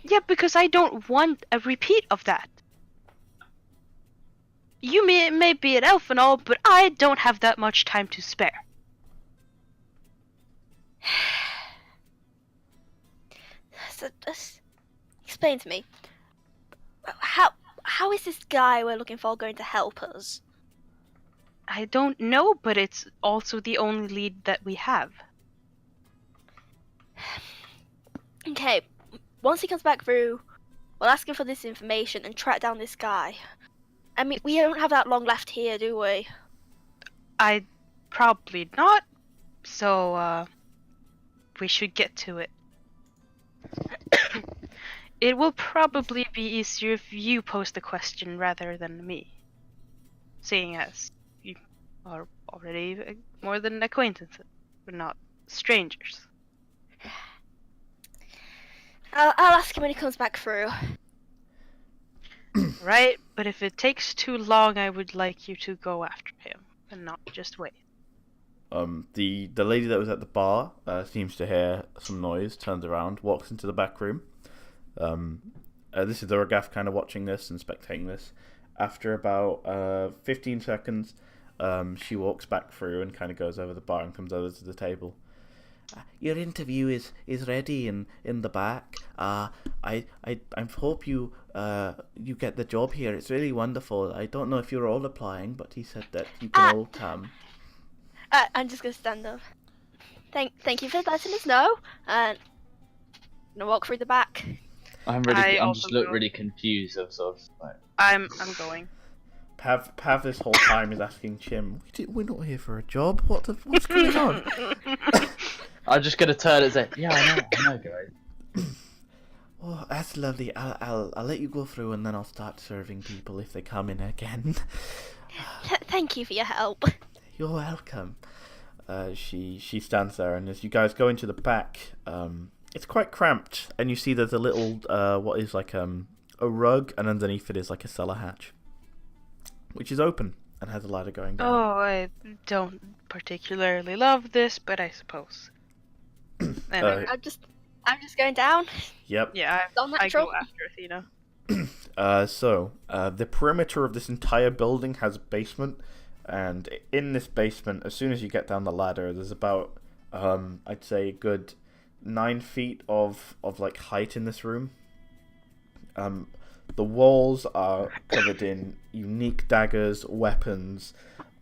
B: Yeah, because I don't want a repeat of that. You may be an elf and all, but I don't have that much time to spare.
D: So, just explain to me. How is this guy we're looking for going to help us?
B: I don't know, but it's also the only lead that we have.
D: Okay, once he comes back through, we'll ask him for this information and track down this guy. I mean, we don't have that long left here, do we?
B: I probably not, so we should get to it. It will probably be easier if you pose the question rather than me, seeing as you are already more than acquaintances. We're not strangers.
D: I'll ask him when he comes back through.
B: Right? But if it takes too long, I would like you to go after him and not just wait.
A: The lady that was at the bar seems to hear some noise, turns around, walks into the back room. This is the Regath kind of watching this and spectating this. After about 15 seconds, she walks back through and kind of goes over the bar and comes over to the table. Your interview is ready in the back. I hope you get the job here. It's really wonderful. I don't know if you're all applying, but he said that you can all come.
D: I'm just gonna stand up. Thank you for letting us know. And I'm gonna walk through the back.
C: I'm
B: also
C: just look
B: go.
C: really confused. I'm sort of like,
B: I'm going.
A: Pav this whole time is asking Chim, we're not here for a job. What's going on?
C: I'm just gonna turn and say, yeah, I know, guys.
A: Oh, that's lovely. I'll let you go through and then I'll start serving people if they come in again.
D: Thank you for your help.
A: You're welcome. She stands there, and as you guys go into the back, it's quite cramped, and you see there's a little what is like a rug, and underneath it is like a cellar hatch, which is open and has a ladder going down.
B: Oh, I don't particularly love this, but I suppose. Anyway,
D: I'm just going down.
A: Yep.
B: yeah,
D: Don't
B: I
D: natural.
B: go after Athena.
A: The perimeter of this entire building has a basement, and in this basement, as soon as you get down the ladder, there's about I'd say a good 9 feet of like height in this room. The walls are covered in unique daggers, weapons,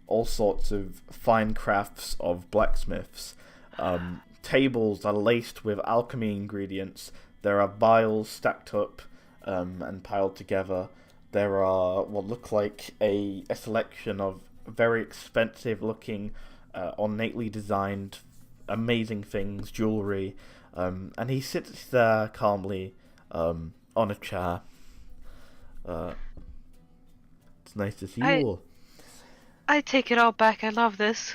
A: all sorts of fine crafts of blacksmiths. Tables are laced with alchemy ingredients. There are vials stacked up and piled together. There are what look like a selection of very expensive looking, ornately designed, amazing things, jewellery. And he sits there calmly on a chair. It's nice to see you all.
B: I take it all back. I love this.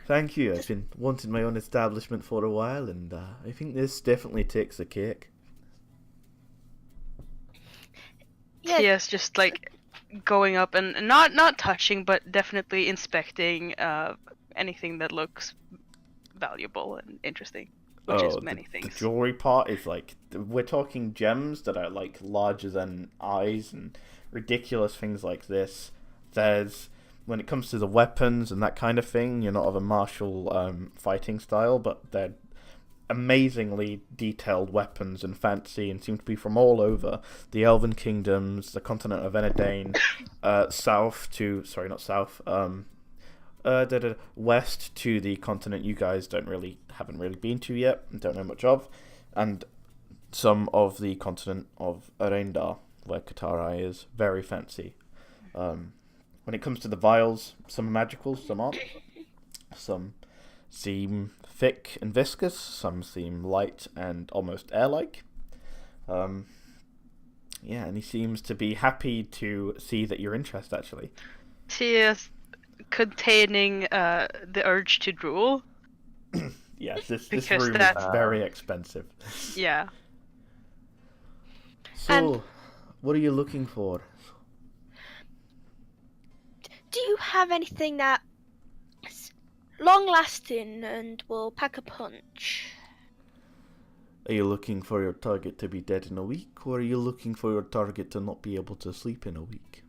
A: Thank you. I've been wanting my own establishment for a while, and I think this definitely takes the cake.
D: Yeah.
B: Tia's just like going up and not touching, but definitely inspecting anything that looks valuable and interesting, which is many
A: The
B: things.
A: jewelry part is like, we're talking gems that are like larger than eyes and ridiculous things like this. There's, when it comes to the weapons and that kind of thing, you're not of a martial fighting style, but they're amazingly detailed weapons and fancy and seem to be from all over the Elven Kingdoms, the continent of Enedane, west to the continent you guys haven't really been to yet and don't know much of, and some of the continent of Arendar, where Katara is. Very fancy. When it comes to the vials, some are magical, some aren't. Some seem thick and viscous, some seem light and almost air-like. And he seems to be happy to see that you're interested, actually.
B: Tia's containing the urge to drool.
A: Yes, this
B: Because
A: room
B: that's-
A: is very expensive.
B: Yeah.
A: So, what are you looking for?
D: Do you have anything that's long-lasting and will pack a punch?
A: Are you looking for your target to be dead in a week, or are you looking for your target to not be able to sleep in a week?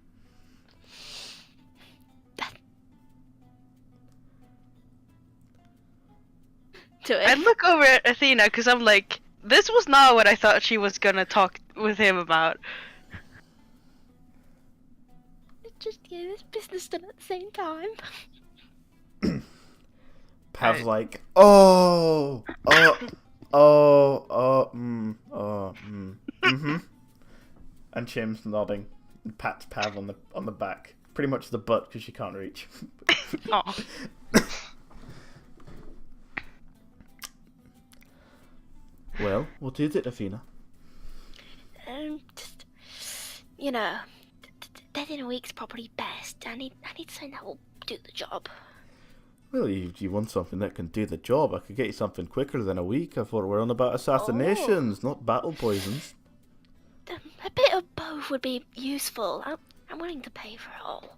D: Do
B: I
D: it.
B: look over at Athena because I'm like, this was not what I thought she was gonna talk with him about.
D: Just get this business done at the same time.
A: Pav's
B: Right.
A: like, and Chim's nodding and pats Pav on the back, pretty much the butt because she can't reach.
B: Oh.
A: Well, what is it, Athena?
D: Just, dead in a week's probably best. I need something that will do the job.
A: Well, you want something that can do the job. I could get you something quicker than a week. I thought we're on about assassinations, not battle poisons.
D: A bit of both would be useful. I'm willing to pay for it all.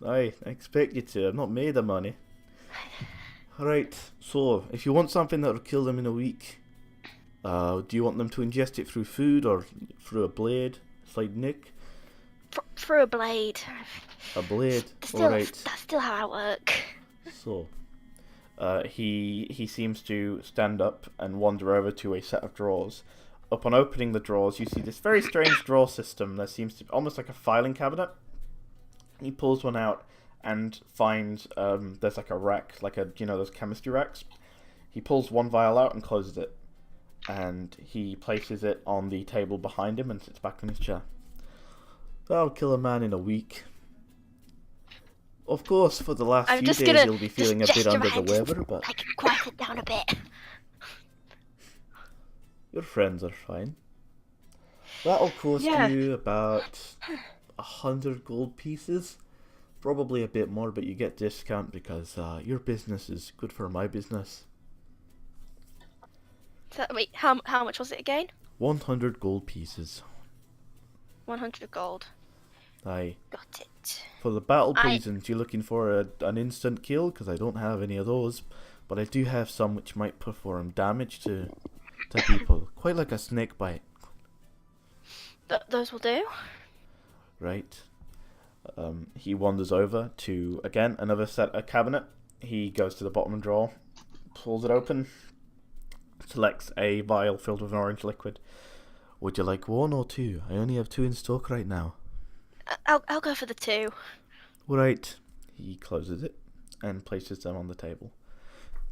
A: I expect you to. I'm not made of money. Alright, so if you want something that will kill them in a week, do you want them to ingest it through food or through a blade? Slide Nick?
D: Through a blade.
A: A blade.
D: Still,
A: Alright.
D: that's still how I work.
A: So, he seems to stand up and wander over to a set of drawers. Upon opening the drawers, you see this very strange drawer system. There seems to be almost like a filing cabinet. He pulls one out and finds there's like a rack, like those chemistry racks. He pulls one vial out and closes it, and he places it on the table behind him and sits back in his chair. That'll kill a man in a week. Of course, for the last
D: I'm
A: few
D: just
A: days
D: gonna
A: you'll be feeling a
D: just
A: bit
D: gesture
A: under
D: my
A: the
D: hand,
A: weather, but
D: like quiet it down a bit.
A: your friends are fine. That'll cost
B: Yeah.
A: you about 100 gold pieces. Probably a bit more, but you get discount because your business is good for my business.
D: So, wait, how much was it again?
A: 100 gold pieces.
D: 100 gold.
A: Aye.
D: Got it.
A: For the battle
D: I-
A: poisons, you're looking for an instant kill? Because I don't have any of those. But I do have some which might perform damage to people. Quite like a snake bite.
D: Those will do.
A: Right. He wanders over to, again, a cabinet. He goes to the bottom drawer, pulls it open, selects a vial filled with an orange liquid. Would you like one or two? I only have 2 in stock right now.
D: I'll go for the 2.
A: Right. He closes it and places them on the table.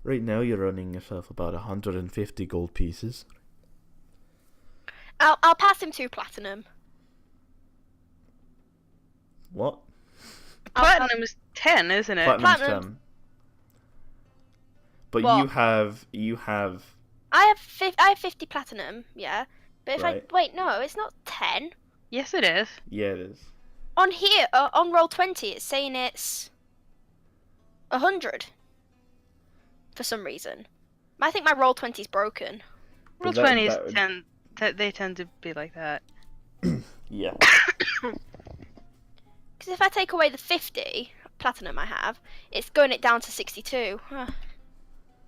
A: Right now you're earning yourself about 150 gold pieces.
D: I'll pass him 2 platinum.
A: What?
B: Platinum is 10, isn't it?
A: Platinum's
D: Platinum.
A: 10. But
D: What?
A: you have
D: I have 50 platinum, yeah. But if
A: Right.
D: wait, no, it's not 10.
B: Yes, it is.
A: yeah, it is.
D: On here, on roll 20, it's saying it's 100. for some reason. I think my roll 20's broken.
B: Roll
A: That-
B: 20s
A: that would-
B: they tend to be like that.
A: Yeah.
D: Because if I take away the 50 platinum I have, it's going it down to 62. Huh.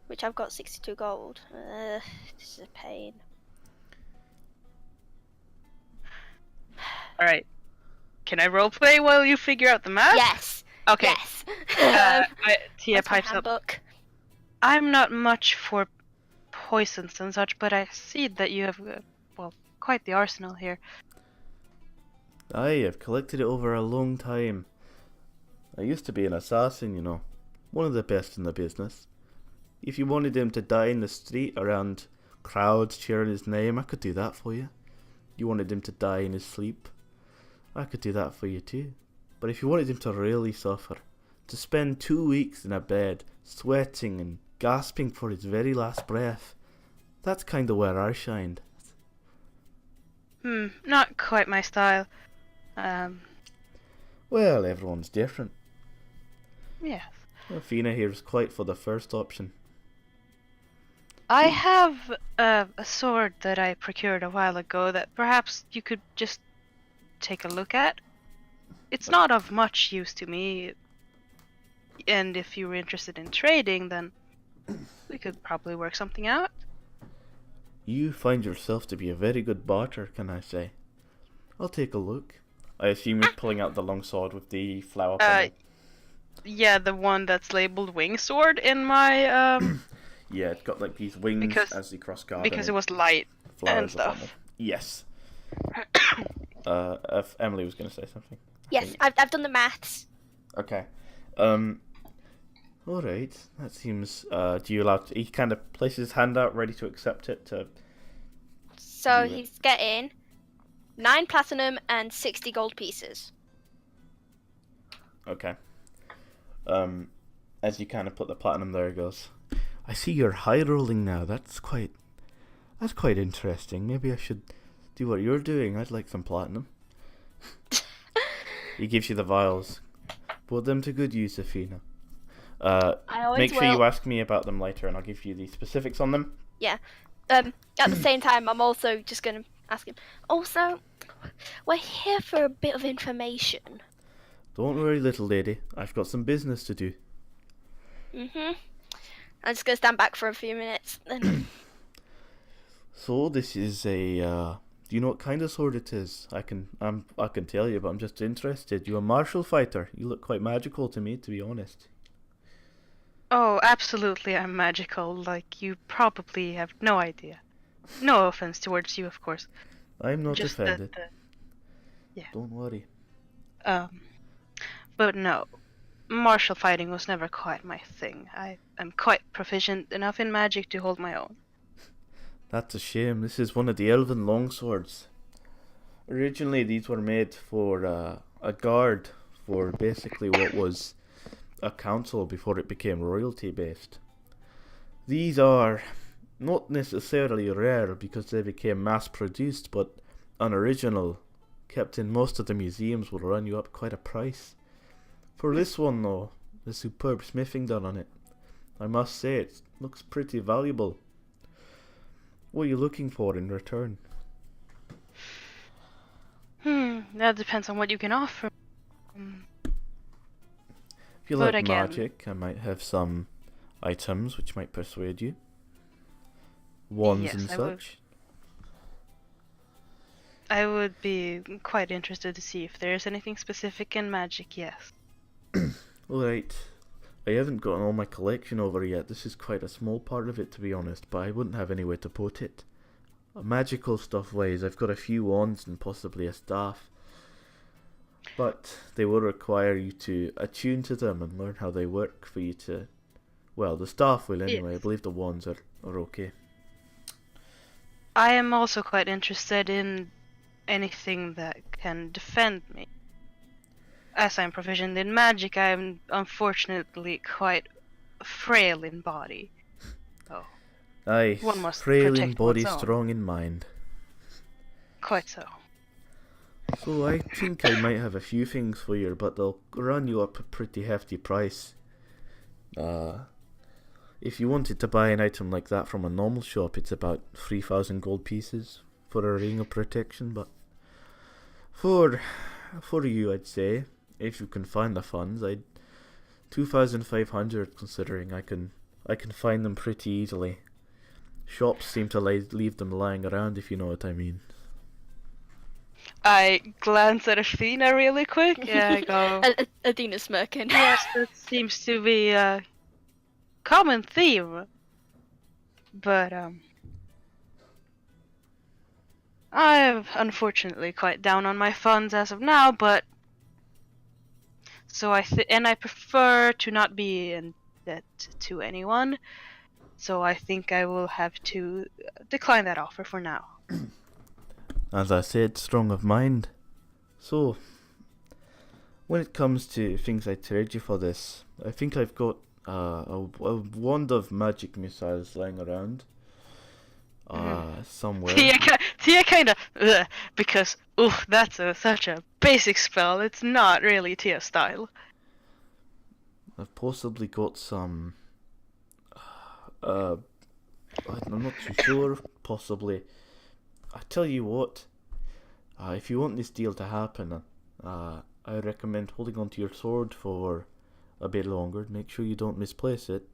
D: Which I've got 62 gold. This is a pain.
B: Alright. Can I roleplay while you figure out the math?
D: Yes.
B: Okay.
D: Yes.
B: Tia
D: Where's my
B: pipes up.
D: handbook?
B: I'm not much for poisons and such, but I see that you have, quite the arsenal here.
A: Aye, I've collected it over a long time. I used to be an assassin, you know. One of the best in the business. If you wanted him to die in the street around crowds cheering his name, I could do that for you. You wanted him to die in his sleep, I could do that for you too. But if you wanted him to really suffer, to spend 2 weeks in a bed, sweating and gasping for his very last breath, that's kind of where I shined.
B: Not quite my style.
A: Well, everyone's different.
B: Yes.
A: Athena here's quite for the first option.
B: I have a sword that I procured a while ago that perhaps you could just take a look at. It's not of much use to me, and if you were interested in trading, then we could probably work something out.
A: You find yourself to be a very good barter, can I say? I'll take a look. I assume you're pulling out the long sword with the flower pommel.
B: Yeah, the one that's labeled wing sword in my
A: Yeah, it's got like these wings
B: because-
A: as they cross guard.
B: because it was light
A: flowers
B: and
A: of
B: stuff.
A: pommel. Yes. If Emily was going to say something. I
D: Yes,
A: think.
D: I've done the maths.
A: Okay. Alright, that seems, do you allow, he kind of places his hand out ready to accept it to,
D: So
A: Do it.
D: he's getting 9 platinum and 60 gold pieces.
A: okay. As you kind of put the platinum there, he goes, I see you're high rolling now, that's quite interesting. Maybe I should do what you're doing, I'd like some platinum. He gives you the vials. Put them to good use, Athena.
D: I always
A: Make sure
D: will.
A: you ask me about them later and I'll give you the specifics on them.
D: At the same time, I'm also just going to ask him. Also, we're here for a bit of information.
A: Don't worry, little lady, I've got some business to do.
D: I'm just going to stand back for a few minutes. Then
A: So this is a do you know what kind of sword it is? I can tell you, but I'm just interested. You're a martial fighter. You look quite magical to me, to be honest.
B: Oh, absolutely, I'm magical. Like, you probably have no idea. No offense towards you, of course.
A: I'm not
B: Just
A: offended.
B: yeah.
A: Don't worry.
B: But no, martial fighting was never quite my thing. I am quite proficient enough in magic to hold my own.
A: That's a shame. This is one of the elven longswords. Originally, these were made for a guard for basically what was a council before it became royalty based. These are not necessarily rare because they became mass produced, but unoriginal, kept in most of the museums, will run you up quite a price. For this one though, the superb smithing done on it, I must say it looks pretty valuable. What are you looking for in return?
B: That depends on what you can offer.
A: If you
B: But
A: like
B: again-
A: magic, I might have some items which might persuade you. Wands
B: Yes,
A: and
B: I would.
A: such.
B: I would be quite interested to see if there's anything specific in magic, yes.
A: Alright. I haven't gotten all my collection over yet. This is quite a small part of it, to be honest, but I wouldn't have anywhere to put it. Magical stuff wise, I've got a few wands and possibly a staff. But they will require you to attune to them and learn how they work for you to... Well, the staff will anyway. I
B: Yes.
A: believe the wands are okay.
B: I am also quite interested in anything that can defend me. As I'm proficient in magic, I am unfortunately quite frail in body. Oh,
A: Aye,
B: One must
A: frail in
B: protect
A: body,
B: one's own.
A: strong in mind.
B: quite so.
A: So I think I might have a few things for you, but they'll run you up a pretty hefty price. if you wanted to buy an item like that from a normal shop, it's about 3,000 gold pieces for a ring of protection. But for you, I'd say, if you can find the funds, 2,500, considering I can find them pretty easily. Shops seem to leave them lying around, if you know what I mean.
B: I glance at Athena really quick. Yeah, I go.
D: Athena smirking.
B: Yes, that seems to be a common theme. But I'm unfortunately quite down on my funds as of now. But so I prefer to not be in debt to anyone. So I think I will have to decline that offer for now.
A: As I said, strong of mind. So, when it comes to things I trade you for this, I think I've got a wand of magic missiles lying around. Somewhere.
B: Tia kind of, because, that's such a basic spell. It's not really Tia style.
A: I've possibly got some. I'm not too sure. Possibly. I tell you what. If you want this deal to happen, I recommend holding onto your sword for a bit longer. Make sure you don't misplace it,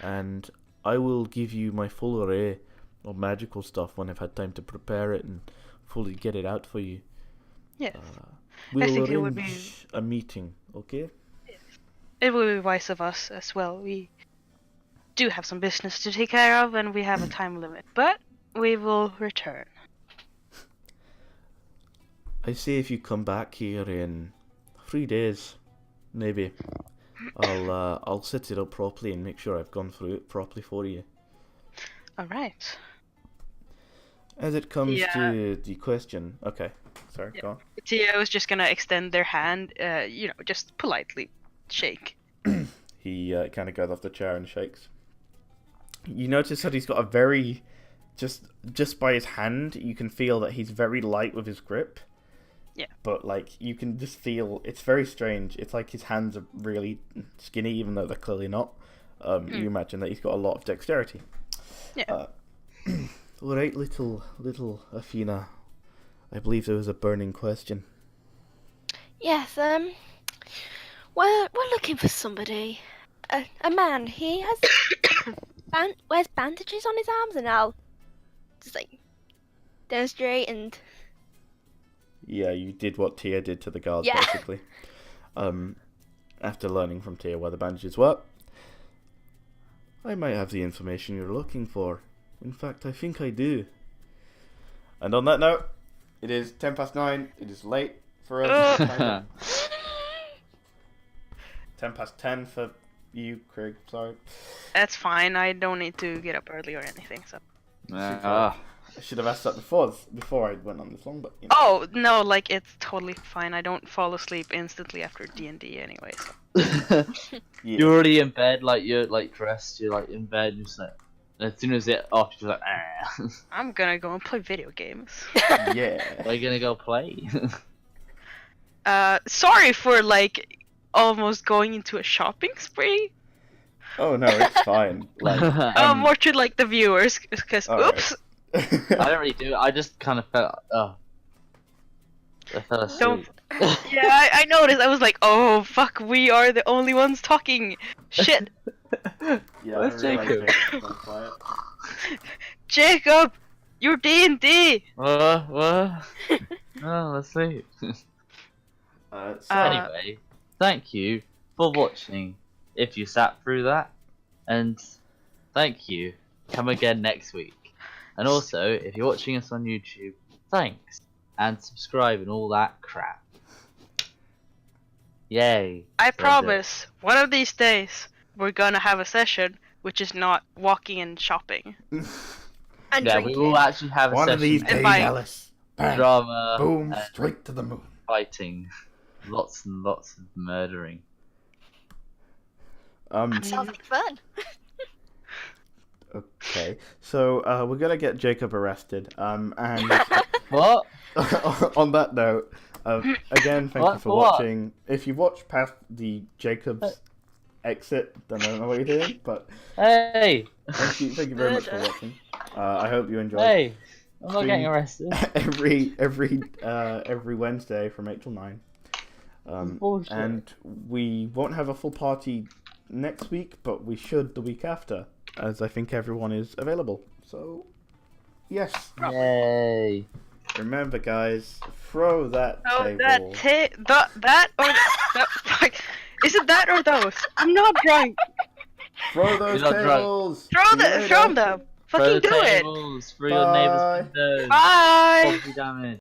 A: and I will give you my full array of magical stuff when I've had time to prepare it and fully get it out for you.
B: Yes.
A: We'll
B: think
A: arrange
B: it would be...
A: a meeting, okay?
B: It will be wise of us as well. We do have some business to take care of, and we have a time limit, but we will return.
A: I say if you come back here in 3 days, maybe, I'll set it up properly and make sure I've gone through it properly for you.
B: All right.
A: As it comes to the question, okay, sorry, go on.
B: Tia was just gonna extend their hand, just politely shake.
A: He kind of goes off the chair and shakes. You notice that he's got a very, just by his hand, you can feel that he's very light with his grip.
B: Yeah.
A: But, like, you can just feel, it's very strange. It's like his hands are really skinny, even though they're clearly not. You imagine that he's got a lot of dexterity.
B: Yeah.
A: Alright, little Athena. I believe there was a burning question.
D: Yes, we're looking for somebody. A man. He has wears bandages on his arms, and I'll just demonstrate and.
A: Yeah, you did what Tia did to the guards,
D: Yeah.
A: basically. After learning from Tia where the bandages were. I might have the information you're looking for. In fact, I think I do. And on that note, it is 9:10. It is late for us. 10:10 for you, Craig. Sorry.
B: That's fine. I don't need to get up early or anything. So.
A: I should have asked that before I went on this long, but. You know.
B: Oh no, it's totally fine. I don't fall asleep instantly after D&D anyway. So.
A: Yeah.
C: You're already in bed, you're dressed, you're in bed, you're just as soon as it's off, you're just
B: I'm gonna go and play video games.
A: Yeah.
C: Are you gonna go play?
B: Sorry for almost going into a shopping spree.
A: Oh no, it's fine.
B: More to the viewers, because oops.
C: I don't really do it. I just kind of felt. I fell asleep.
B: Yeah, I noticed. I was like, oh fuck, we are the only ones talking. Shit.
A: Yeah,
C: Where's Jacob?
B: Jacob, you're D&D.
C: What? Oh, let's see. Anyway, thank you for watching. If you sat through that, and thank you. Come again next week. And also, if you're watching us on YouTube, thanks. And subscribe and all that crap. Yay.
B: I promise, one of these days, we're gonna have a session which is not walking and shopping.
D: And
C: yeah,
D: drinking.
C: we will actually have a
A: One
C: session
A: of these
C: of
A: days,
B: bye.
A: Alice. Bang.
C: drama,
A: Boom, straight to the moon.
C: fighting, lots and lots of murdering.
D: Sounds like fun.
A: Okay, so we're gonna get Jacob arrested. And
C: What?
A: on that note, again, thank you for
C: What?
A: watching. If you watch past the Jacob's exit. Don't know what you're doing, but
C: Hey!
A: thank you very much for watching. I hope you enjoyed.
C: Hey! I'm not getting
A: Stream
C: arrested.
A: every Wednesday from 8 till 9.
C: Bullshit.
A: And we won't have a full party next week, but we should the week after, as I think everyone is available. So, yes.
C: Yay!
A: Remember, guys, throw that
B: Oh,
A: table.
B: that or that. Fuck. Is it that or those? I'm not drunk.
A: Throw those
C: You're not drunk.
A: tables.
B: Throw
A: See you
B: them.
A: later.
B: Throw them.
C: Throw
B: Fucking
C: the
B: do it.
C: tables through your neighbor's
A: Bye.
C: windows.
B: Bye.
C: Property damage.